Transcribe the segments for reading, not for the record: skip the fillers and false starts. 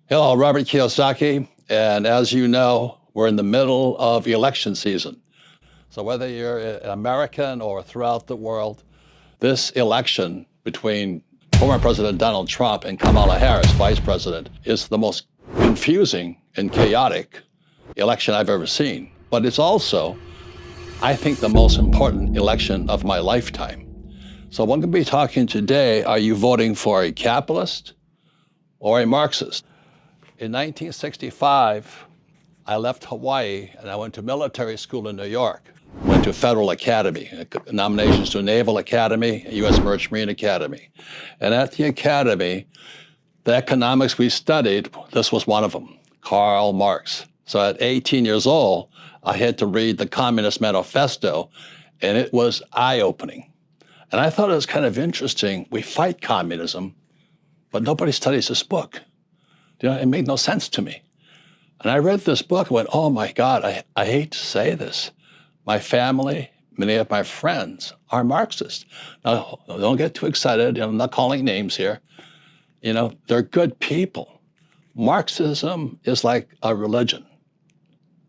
Hello, Robert Kiyosaki, and as you know, we're in the middle of election season. So whether you're an American or throughout the world, this election between former President Donald Trump and Kamala Harris, Vice President, is the most confusing and chaotic election I've ever seen. But it's also, I think, the most important election of my lifetime. So I'm going to be talking today, are you voting for a capitalist or a Marxist? In 1965, I left Hawaii and I went to military school in New York. Went to Federal Academy, nominations to Naval Academy, U.S. Merchant Marine Academy. And at the Academy, the economics we studied, this was one of them, Karl, Marx. So at 18 years old, I had to read the Communist Manifesto, and it was eye-opening. And I thought it was kind of interesting. We fight communism, but nobody studies this book. You know, it made no sense to me. And I read this book and went, oh my God, I hate to say this. My family, many of my friends are Marxist. Now, don't get too excited. You know, I'm not calling names here. You know, they're good people. Marxism is like a religion,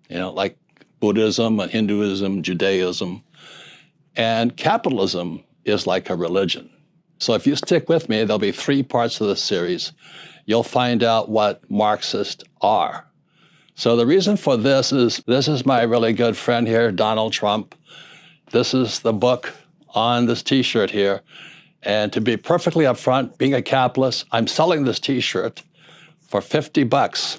you know, like Buddhism and Hinduism, Judaism. And capitalism is like a religion. So if you stick with me, there'll be 3 parts of the series. You'll find out what Marxists are. So the reason for this is my really good friend here, Donald Trump. This is the book on this T-shirt here. And to be perfectly upfront, being a capitalist, I'm selling this T-shirt for $50.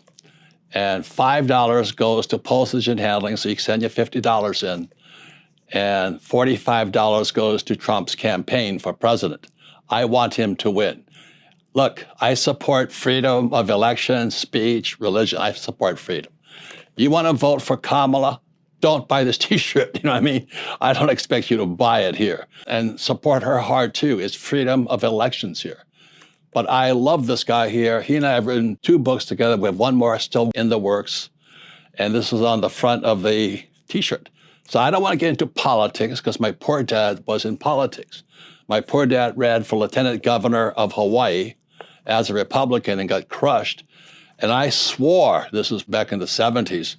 And $5 goes to postage and handling, so you can send you $50 in. And $45 goes to Trump's campaign for president. I want him to win. Look, I support freedom of election, speech, religion. I support freedom. You want to vote for Kamala? Don't buy this T-shirt. You know what I mean? I don't expect you to buy it here. And support her hard, too. It's freedom of elections here. But I love this guy here. He and I have written 2 books together. We have one more still in the works. And this is on the front of the T-shirt. So I don't want to get into politics because my poor dad was in politics. My poor dad ran for lieutenant governor of Hawaii as a Republican and got crushed. And I swore, this was back in the 70s,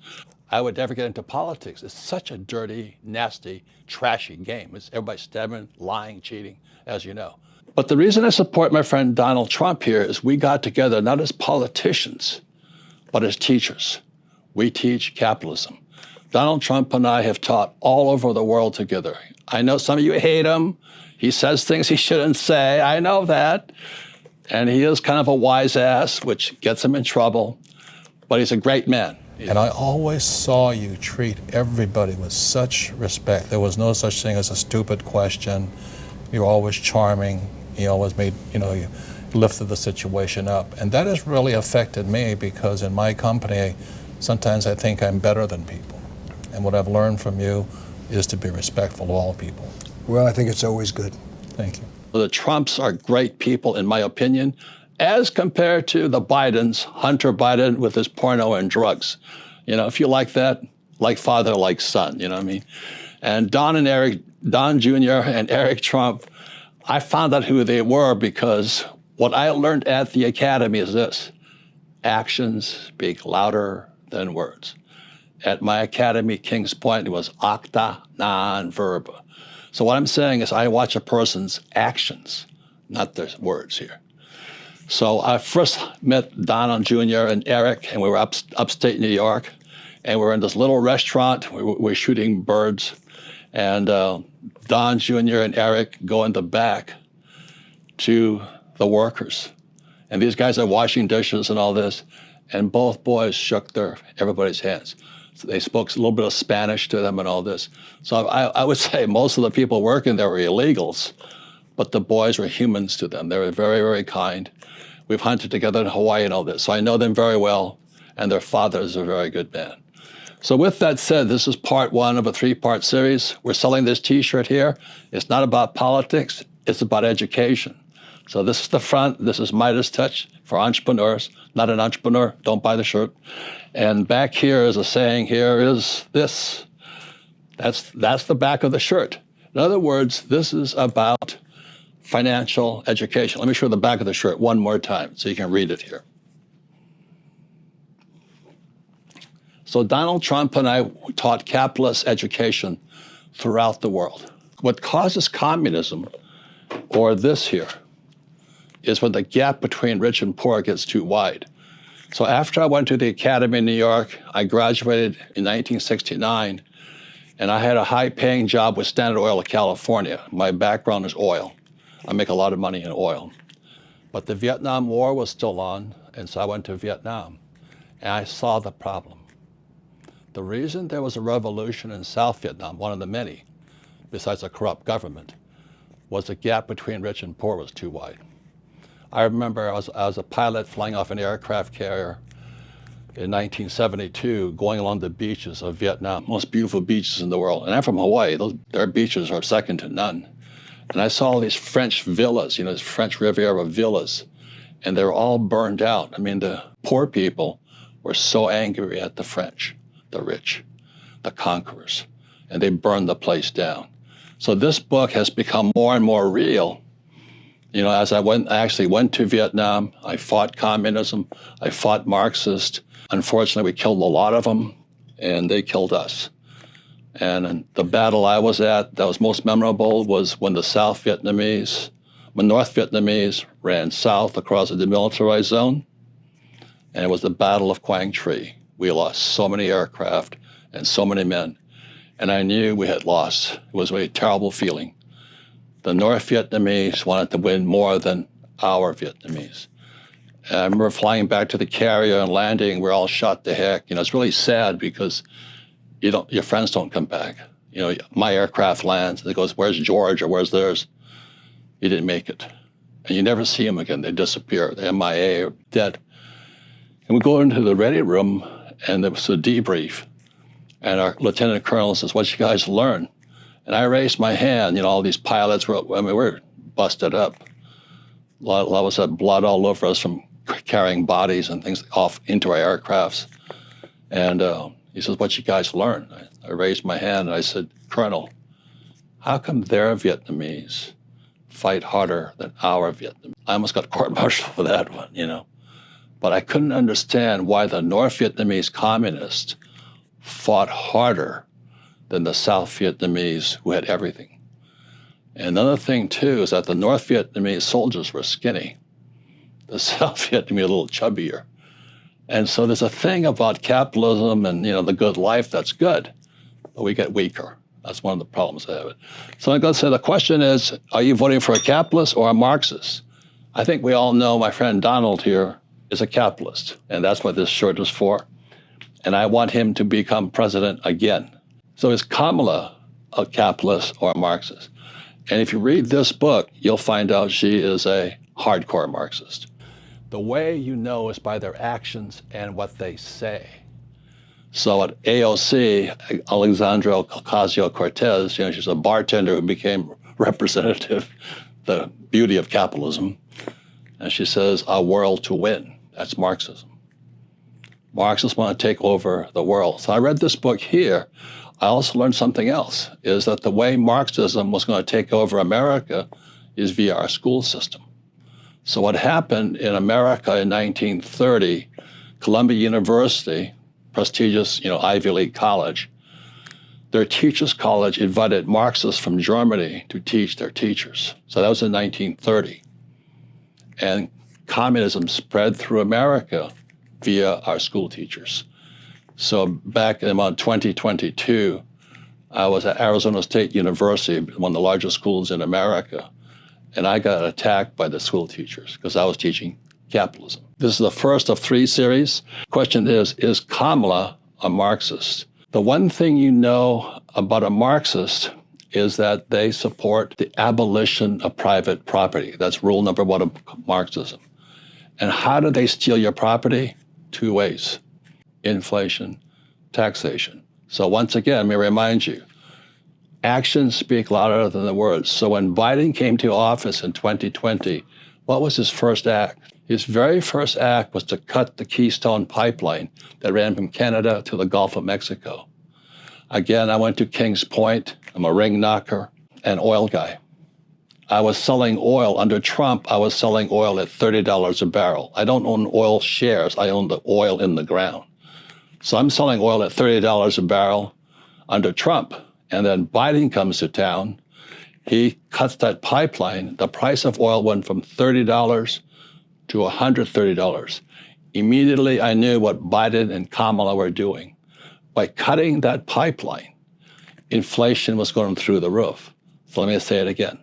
I would never get into politics. It's such a dirty, nasty, trashy game. It's everybody stabbing, lying, cheating, as you know. But the reason I support my friend Donald Trump here is we got together not as politicians, but as teachers. We teach capitalism. Donald Trump and I have taught all over the world together. I know some of you hate him. He says things he shouldn't say. I know that. And he is kind of a wise ass, which gets him in trouble. But he's a great man. And I always saw you treat everybody with such respect. There was no such thing as a stupid question. You were always charming. You always made, you lifted the situation up. And that has really affected me because in my company, sometimes I think I'm better than people. And what I've learned from you is to be respectful to all people. Well, I think it's always good. Thank you. The Trumps are great people, in my opinion, as compared to the Bidens, Hunter Biden with his porno and drugs. You know, if you like that, like father, like son, you know what I mean? And Don Jr. and Eric Trump, I found out who they were because what I learned at the academy is this: actions speak louder than words. At my academy, King's Point, it was acta non verba. So what I'm saying is I watch a person's actions, not their words here. So I first met Donald Jr. and Eric, and we were upstate New York, and we were in this little restaurant. We were shooting birds, and Don Jr. and Eric go in the back to the workers. And these guys are washing dishes and all this, and both boys shook everybody's hands. So they spoke a little bit of Spanish to them and all this. So I would say most of the people working there were illegals, but the boys were humans to them. They were very, very kind. We've hunted together in Hawaii and all this. So I know them very well, and their father is a very good man. So with that said, this is part 1 of a 3-part series. We're selling this T-shirt here. It's not about politics, it's about education. So this is the front. This is Midas Touch for entrepreneurs. Not an entrepreneur, don't buy the shirt. And back here is a saying, here is this. That's the back of the shirt. In other words, this is about financial education. Let me show the back of the shirt one more time so you can read it here. So Donald Trump and I taught capitalist education throughout the world. What causes communism, or this here, is when the gap between rich and poor gets too wide. So after I went to the Academy in New York, I graduated in 1969, and I had a high-paying job with Standard Oil of California. My background is oil. I make a lot of money in oil. But the Vietnam War was still on, and so I went to Vietnam, and I saw the problem. The reason there was a revolution in South Vietnam, one of the many, besides a corrupt government, was the gap between rich and poor was too wide. I remember I was a pilot flying off an aircraft carrier in 1972, going along the beaches of Vietnam, most beautiful beaches in the world. And I'm from Hawaii. Their beaches are second to none. And I saw all these French villas, these French Riviera villas, and they were all burned out. I mean, the poor people were so angry at the French, the rich, the conquerors, and they burned the place down. So this book has become more and more real. As I actually went to Vietnam, I fought communism, I fought Marxist. Unfortunately, we killed a lot of them, and they killed us. And the battle I was at that was most memorable was when the North Vietnamese ran south across the demilitarized zone, and it was the Battle of Quang Tri. We lost so many aircraft and so many men, and I knew we had lost. It was a very terrible feeling. The North Vietnamese wanted to win more than our Vietnamese. And I remember flying back to the carrier and landing, we're all shot to heck. It's really sad because your friends don't come back. My aircraft lands and it goes, where's George or where's theirs? You didn't make it. And you never see them again. They disappear. They're MIA or dead. And we go into the ready room and there was a debrief. And our lieutenant colonel says, what'd you guys learn? And I raised my hand. All these pilots we're busted up. A lot of us had blood all over us from carrying bodies and things off into our aircrafts. And he says, what you guys learn? I raised my hand and I said, Colonel, how come their Vietnamese fight harder than our Vietnamese? I almost got court-martialed for that one, But I couldn't understand why the North Vietnamese communists fought harder than the South Vietnamese who had everything. And another thing, too, is that the North Vietnamese soldiers were skinny. The South Vietnamese a little chubbier. And so there's a thing about capitalism and, the good life that's good, but we get weaker. That's one of the problems I have. So I'm going to say the question is, are you voting for a capitalist or a Marxist? I think we all know my friend Donald here is a capitalist, and that's what this shirt is for. And I want him to become president again. So is Kamala a capitalist or a Marxist? And if you read this book, you'll find out she is a hardcore Marxist. The way you know is by their actions and what they say. So at AOC, Alexandra Ocasio-Cortez, she's a bartender who became representative, the beauty of capitalism. And she says, a world to win. That's Marxism. Marxists want to take over the world. So I read this book here. I also learned something else, is that the way Marxism was going to take over America is via our school system. So what happened in America in 1930, Columbia University, prestigious, Ivy League college, their teachers' college invited Marxists from Germany to teach their teachers. So that was in 1930. And communism spread through America via our school teachers. So back in about 2022, I was at Arizona State University, one of the largest schools in America, and I got attacked by the school teachers because I was teaching capitalism. This is the first of 3 series. Question is Kamala a Marxist? The one thing you know about a Marxist is that they support the abolition of private property. That's rule number 1 of Marxism. And how do they steal your property? 2 ways: inflation, taxation. So once again, let me remind you, actions speak louder than the words. So when Biden came to office in 2020, what was his first act? His very first act was to cut the Keystone pipeline that ran from Canada to the Gulf of Mexico. Again, I went to Kings Point. I'm a ring knocker and oil guy. I was selling oil. Under Trump, I was selling oil at $30 a barrel. I don't own oil shares. I own the oil in the ground. So I'm selling oil at $30 a barrel under Trump. And then Biden comes to town. He cuts that pipeline. The price of oil went from $30 to $130. Immediately, I knew what Biden and Kamala were doing. By cutting that pipeline, inflation was going through the roof. So let me say it again.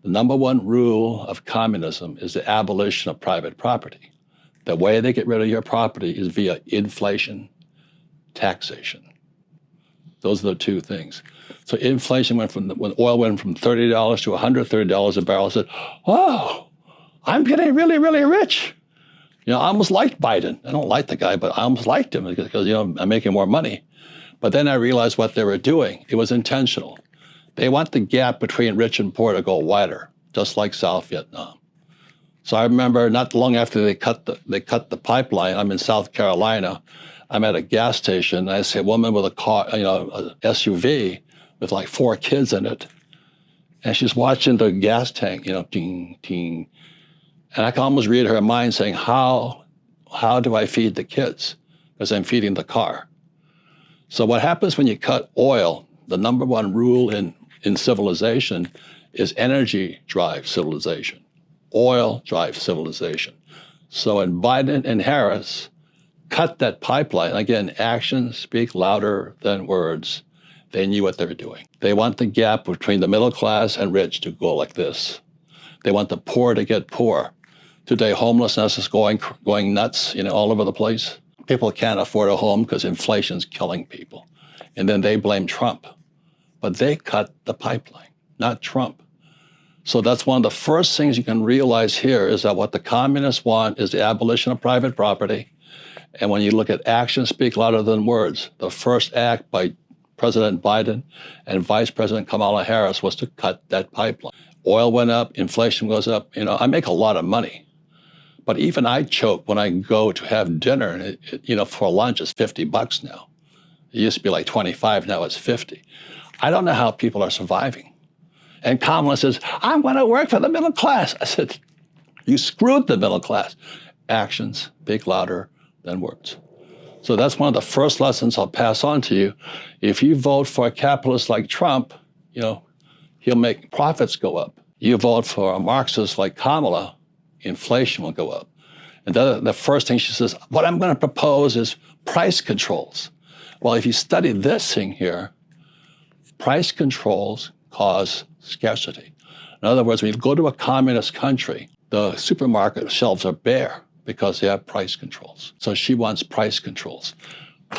The number one rule of communism is the abolition of private property. The way they get rid of your property is via inflation, taxation. Those are the two things. So inflation went from, when oil went from $30 to $130 a barrel, I said, oh, I'm getting really, really rich. I almost liked Biden. I don't like the guy, but I almost liked him because, I'm making more money. But then I realized what they were doing. It was intentional. They want the gap between rich and poor to go wider, just like South Vietnam. So I remember not long after they cut the pipeline, I'm in South Carolina. I'm at a gas station. I see a woman with a car, a SUV with like 4 kids in it. And she's watching the gas tank, ting, ting. And I can almost read her mind saying, how do I feed the kids? Because I'm feeding the car. So what happens when you cut oil, the number one rule in civilization is energy drives civilization. Oil drives civilization. So when Biden and Harris cut that pipeline, again, actions speak louder than words. They knew what they were doing. They want the gap between the middle class and rich to go like this. They want the poor to get poor. Today, homelessness is going nuts, all over the place. People can't afford a home because inflation's killing people. And then they blame Trump. But they cut the pipeline, not Trump. So that's one of the first things you can realize here is that what the communists want is the abolition of private property. And when you look at actions speak louder than words, the first act by President Biden and Vice President Kamala Harris was to cut that pipeline. Oil went up, inflation goes up. I make a lot of money. But even I choke when I go to have dinner, and for lunch it's $50 now. It used to be like 25, now it's 50. I don't know how people are surviving. And Kamala says, I'm going to work for the middle class. I said, you screwed the middle class. Actions speak louder than words. So that's one of the first lessons I'll pass on to you. If you vote for a capitalist like Trump, he'll make profits go up. You vote for a Marxist like Kamala, inflation will go up. And the first thing she says, what I'm going to propose is price controls. Well, if you study this thing here, price controls cause scarcity. In other words, when you go to a communist country, the supermarket shelves are bare because they have price controls. So she wants price controls.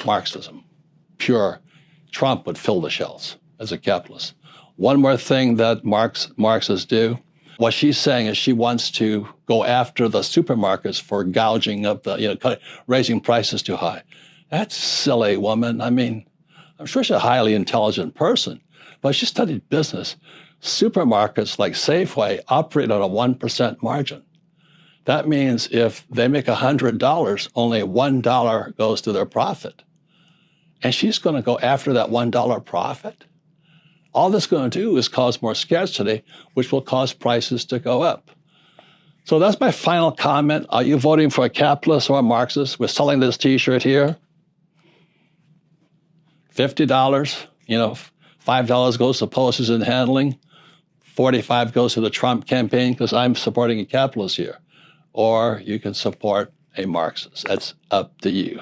Marxism, pure. Trump would fill the shelves as a capitalist. One more thing that Marxists do, what she's saying is she wants to go after the supermarkets for gouging of the, raising prices too high. That's silly, woman. I mean, I'm sure she's a highly intelligent person, but she studied business. Supermarkets like Safeway operate on a 1% margin. That means if they make $100, only $1 goes to their profit. And she's going to go after that $1 profit? All that's going to do is cause more scarcity, which will cause prices to go up. So that's my final comment. Are you voting for a capitalist or a Marxist? We're selling this T-shirt here. $50, $5 goes to postage and handling. $45 goes to the Trump campaign because I'm supporting a capitalist here. Or you can support a Marxist. That's up to you.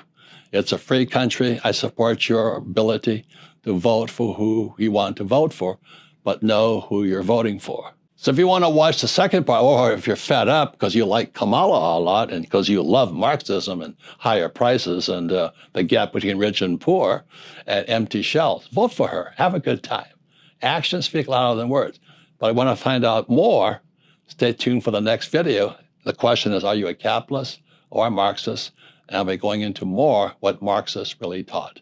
It's a free country. I support your ability to vote for who you want to vote for, but know who you're voting for. So if you want to watch the second part, or if you're fed up because you like Kamala a lot and because you love Marxism and higher prices and the gap between rich and poor and empty shelves, vote for her. Have a good time. Actions speak louder than words. But I want to find out more. Stay tuned for the next video. The question is, are you a capitalist or a Marxist? And I'll be going into more what Marxists really taught.